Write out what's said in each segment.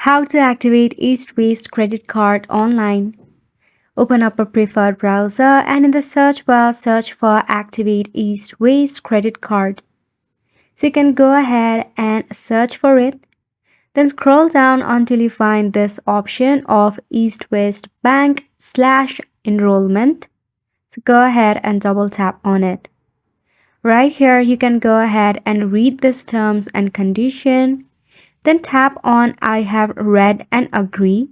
How to activate EastWest credit card online. Open up a preferred browser and in the search bar search for Activate EastWest credit card. So you can go ahead and search for it. Then scroll down until you find this option of EastWest Bank/enrollment. So go ahead and double tap on it. Right here you can go ahead and read this terms and condition. Then tap on I have read and agree.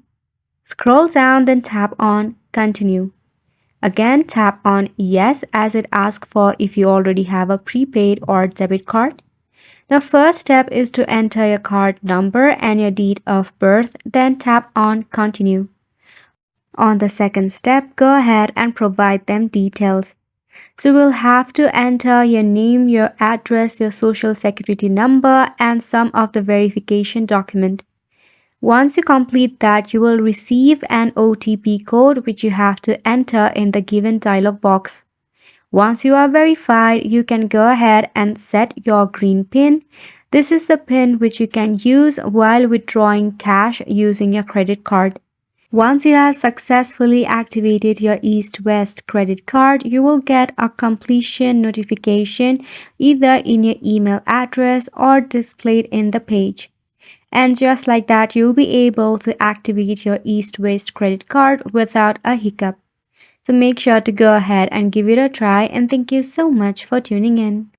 Scroll down, then tap on continue. Again, tap on yes as it asks for if you already have a prepaid or debit card. The first step is to enter your card number and your date of birth, then tap on continue. On the second step, go ahead and provide them details. So we'll have to enter your name, your address, your social security number, and some of the verification document. Once you complete that, you will receive an OTP code which you have to enter in the given dialog box. Once you are verified, you can go ahead and set your green PIN. This is the PIN which you can use while withdrawing cash using your credit card. Once you have successfully activated your EastWest credit card, you will get a completion notification either in your email address or displayed in the page. And just like that, you'll be able to activate your EastWest credit card without a hiccup. So make sure to go ahead and give it a try, and thank you so much for tuning in.